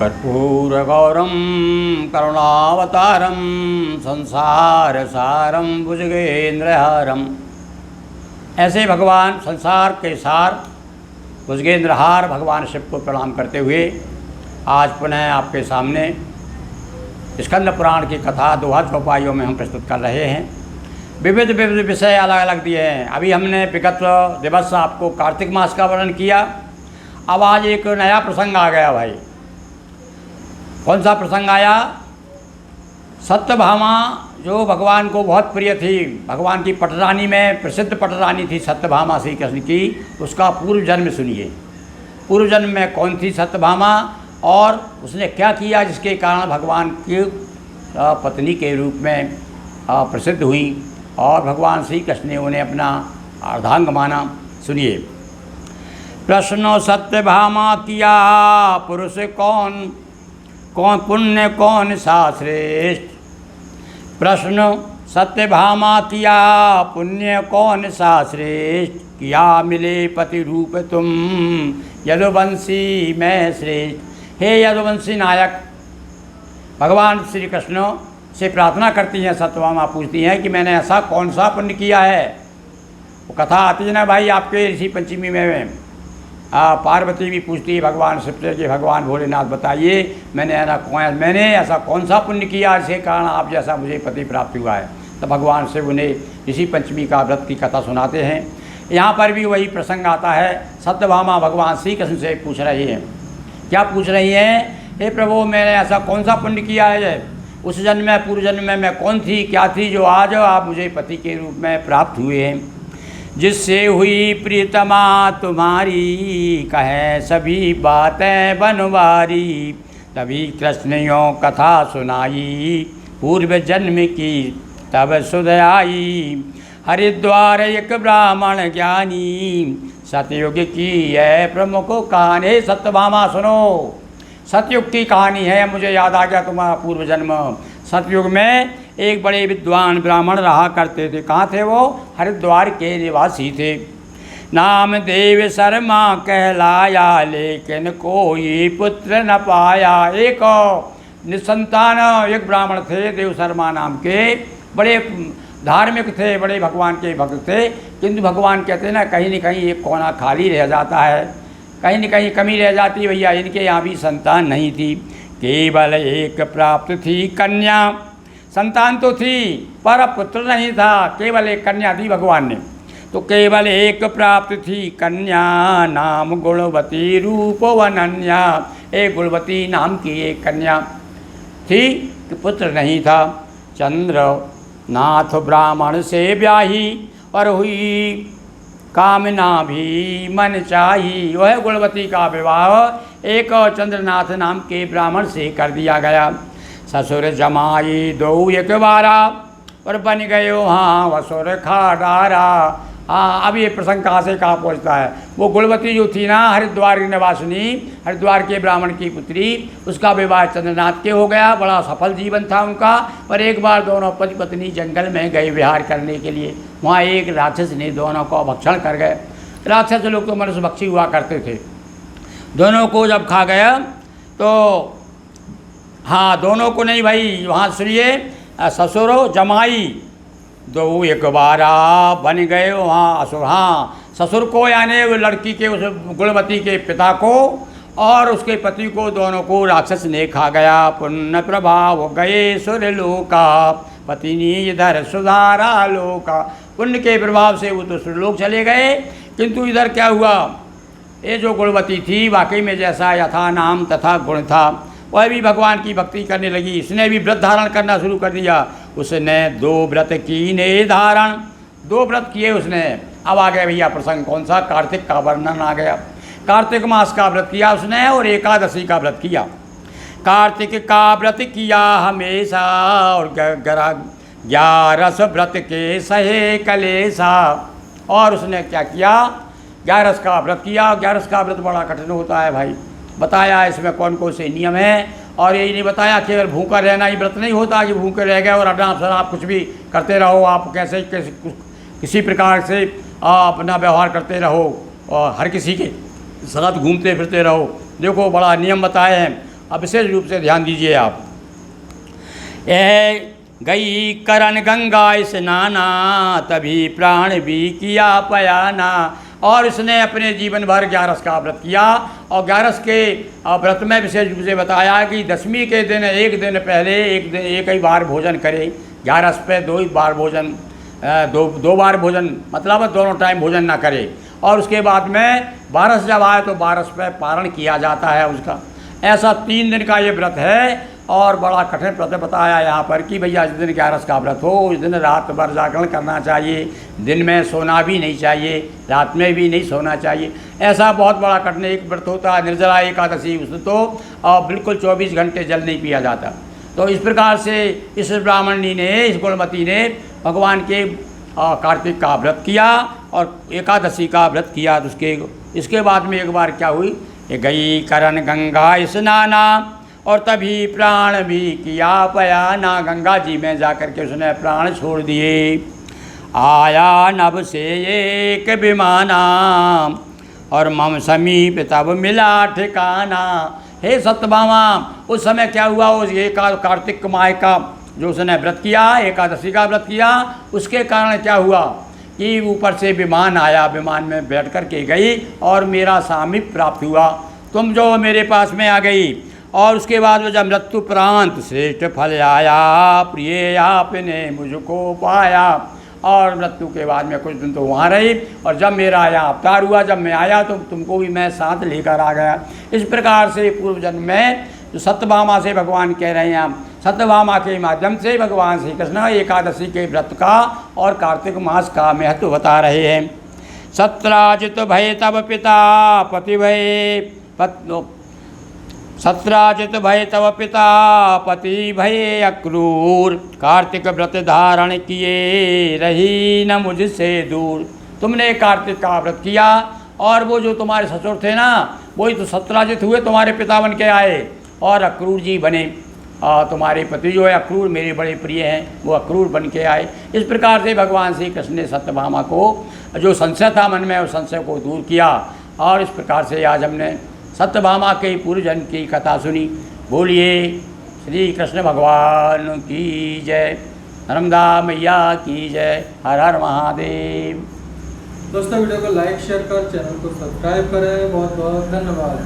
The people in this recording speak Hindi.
कर्पूरगौरं करुणावतारं संसारसारं भुजगेन्द्रहारम। ऐसे भगवान संसार के सार भुजगेंद्रहार भगवान शिव को प्रणाम करते हुए आज पुनः आपके सामने स्कंद पुराण की कथा दोहा चौपाइयों में हम प्रस्तुत कर रहे हैं। विविध विविध विषय अलग अलग दिए हैं। अभी हमने विगत दिवस आपको कार्तिक मास का वर्णन किया। अब आज एक नया प्रसंग आ गया भाई। कौन सा प्रसंग आया? सत्यभामा जो भगवान को बहुत प्रिय थी, भगवान की पटरानी में प्रसिद्ध पटरानी थी सत्यभामा श्री कृष्ण की। उसका पूर्व जन्म सुनिए। पूर्व जन्म में कौन थी सत्यभामा और उसने क्या किया जिसके कारण भगवान की पत्नी के रूप में प्रसिद्ध हुई और भगवान श्री कृष्ण ने उन्हें अपना अर्धांग माना। सुनिए। प्रश्नो सत्यभामा किया पुरुष कौन, कौन पुण्य कौन सा श्रेष्ठ। प्रश्न सत्यभामा किया पुण्य कौन सा श्रेष्ठ। किया मिले पति रूप तुम यदुवंशी मैं श्रेष्ठ। हे यदुवंशी नायक, भगवान श्री कृष्ण से प्रार्थना करती हैं सत्यभामा, पूछती हैं कि मैंने ऐसा कौन सा पुण्य किया है। वो कथा आती है ना भाई आपके ऋषि पंचमी में। पार्वती भी पूछती है भगवान शिव से कि भगवान भोलेनाथ बताइए मैंने ऐसा कौन सा पुण्य किया जिसके कारण आप जैसा मुझे पति प्राप्त हुआ है। तो भगवान शिव उन्हें ऋषि पंचमी का व्रत की कथा सुनाते हैं। यहाँ पर भी वही प्रसंग आता है। सत्यभामा भगवान श्री कृष्ण से पूछ रही हैं। क्या पूछ रही हैं? हे प्रभु, मैंने ऐसा कौन सा पुण्य किया है, उस जन्म में पूर्व जन्म में मैं कौन थी क्या थी जो आज आप मुझे पति के रूप में प्राप्त हुए हैं। जिससे हुई प्रीतमा तुम्हारी कहे सभी बातें बनवारी। तभी कृष्ण यों कथा सुनाई पूर्व जन्म की तब सुध आई। हरिद्वार एक ब्राह्मण ज्ञानी सतयुग की है प्रमुख कहानी। सत्यभामा सुनो, सतयुग की कहानी है। मुझे याद आ गया तुम्हारा पूर्व जन्म। सतयुग में एक बड़े विद्वान ब्राह्मण रहा करते थे। कहाँ थे वो? हरिद्वार के निवासी थे। नाम देव शर्मा कहलाया लेकिन कोई पुत्र न पाया। एक निसंतान एक ब्राह्मण थे देव शर्मा नाम के। बड़े धार्मिक थे, बड़े भगवान के भक्त थे, किंतु भगवान कहते हैं ना कहीं न कहीं एक कोना खाली रह जाता है, कहीं न कहीं कमी रह जाती। भैया इनके यहाँ भी संतान नहीं थी। केवल एक प्राप्त थी कन्या। संतान तो थी पर पुत्र नहीं था। केवल एक कन्या दी भगवान ने। तो केवल एक प्राप्त थी कन्या नाम गुणवती रूप वनन्या। एक गुणवती नाम की एक कन्या थी कि पुत्र नहीं था। चंद्र नाथ ब्राह्मण से ब्याही और हुई कामना भी मन चाही। वह गुणवती का विवाह एक चंद्रनाथ नाम के ब्राह्मण से कर दिया गया। ससुर जमाई दो एक बारा और बन गए वहाँ वसुर खाडारा। हाँ, अब ये प्रसंग कहाँ से कहाँ पहुँचता है। वो गुणवती जो थी ना हरिद्वार की निवासिनी, हरिद्वार के ब्राह्मण की पुत्री, उसका विवाह चंद्रनाथ के हो गया। बड़ा सफल जीवन था उनका। पर एक बार दोनों पति पत्नी जंगल में गए विहार करने के लिए। वहाँ एक राक्षस ने दोनों को भक्षण कर गए। राक्षस लोग तो मनुष्य भक्षी हुआ करते थे। दोनों को जब खा गया तो हाँ, दोनों को नहीं भाई, वहाँ सुनिए। ससुरो जमाई दो एक बारा बन गए वहाँ असुर। हाँ, ससुर को यानी वो लड़की के उस गुणवती के पिता को और उसके पति को, दोनों को राक्षस ने खा गया। पुण्य प्रभाव गए सुर लोका पतिनी इधर सुधारा लोका। पुण्य के प्रभाव से वो तो सुरलोक चले गए, किंतु इधर क्या हुआ, ये जो गुणवती थी वाकई में जैसा यथा नाम तथा गुण था वह भी भगवान की भक्ति करने लगी। इसने भी व्रत धारण करना शुरू कर दिया। उसने 2 व्रत कीने धारण, 2 व्रत किए उसने। अब आ गया भैया प्रसंग कौन सा? कार्तिक का वर्णन आ गया। कार्तिक मास का व्रत किया उसने और एकादशी का व्रत किया। कार्तिक का व्रत किया हमेशा और 11 व्रत के सहे कलेसा। और उसने क्या किया? 11 का व्रत किया। 11 का व्रत बड़ा कठिन होता है भाई। बताया इसमें कौन कौन से नियम हैं और यही नहीं बताया केवल भूखा रहना ही व्रत नहीं होता कि भूखे रह गए और अनाप शराब कुछ भी करते रहो। आप कैसे किसी प्रकार से अपना व्यवहार करते रहो और हर किसी के साथ घूमते फिरते रहो। देखो बड़ा नियम बताए हैं। अब विशेष रूप से ध्यान दीजिए आप। यह गई करन गंगा स्नाना, तभी प्राण भी किया पयाना। और इसने अपने जीवन भर 11 का व्रत किया, और 11 के व्रत में विशेष रूप से बताया कि 10वीं के दिन एक दिन पहले एक ही बार भोजन करे। 11 पे 2 बार भोजन, दो बार भोजन, मतलब दोनों टाइम भोजन ना करे। और उसके बाद में 12 जब आए तो 12 पे पारण किया जाता है उसका। ऐसा 3 दिन का ये व्रत है, और बड़ा कठिन व्रत बताया यहाँ पर कि भैया जिस दिन 11 का व्रत हो उस दिन रात भर जागरण करना चाहिए, दिन में सोना भी नहीं चाहिए, रात में भी नहीं सोना चाहिए। ऐसा बहुत बड़ा कठिन एक व्रत होता है, निर्जला एकादशी। उसमें तो बिल्कुल 24 घंटे जल नहीं पिया जाता। तो इस प्रकार से इस ब्राह्मणी ने, इस गुणमती ने भगवान के कार्तिक का व्रत किया और एकादशी का व्रत किया। तो इसके बाद में एक बार क्या हुई, गई करन गंगा स्नाना, और तभी प्राण भी किया पयाना। गंगा जी में जाकर के उसने प्राण छोड़ दिए। आया नभ से एक विमाना, और मम समीप तब मिला ठिकाना। हे सत्यभामा, उस समय क्या हुआ, उस कार्तिक माह का जो उसने व्रत किया, एकादशी का व्रत किया, उसके कारण क्या हुआ कि ऊपर से विमान आया, विमान में बैठ कर के गई और मेरा सामीप्य प्राप्त हुआ, तुम जो मेरे पास में आ गई। और उसके बाद में जब मृत्युपरांत श्रेष्ठ फल आया, प्रिय आपने मुझको पाया। और मृत्यु के बाद में कुछ दिन तो वहाँ रही, और जब मेरा यहाँ अवतार हुआ, जब मैं आया तो तुमको भी मैं साथ लेकर आ गया। इस प्रकार से पूर्व जन्म में जो सत्यभामा से भगवान कह रहे हैं, सत्यभामा के माध्यम से भगवान श्री कृष्ण एकादशी के व्रत का और कार्तिक मास का महत्व बता रहे हैं। सत्राजित भय तब पिता पति भय सत्राजित भय तव पिता पति भय अक्रूर, कार्तिक व्रत धारण किए रही न मुझसे दूर। तुमने कार्तिक का व्रत किया, और वो जो तुम्हारे ससुर थे ना, वही तो सत्राजित हुए, तुम्हारे पिता बन के आए, और अक्रूर जी बने। तुम्हारे पति जो है अक्रूर मेरे बड़े प्रिय हैं, वो अक्रूर बन के आए। इस प्रकार से भगवान श्री कृष्ण ने सत्यभामा को जो संशय था मन में, उस संशय को दूर किया। और इस प्रकार से आज हमने सत्यभामा के पूर्व जन्म की कथा सुनी। बोलिए श्री कृष्ण भगवान की जय, नर्मदा मैया की जय, हर हर महादेव। दोस्तों वीडियो को लाइक शेयर कर चैनल को सब्सक्राइब करें। बहुत बहुत धन्यवाद।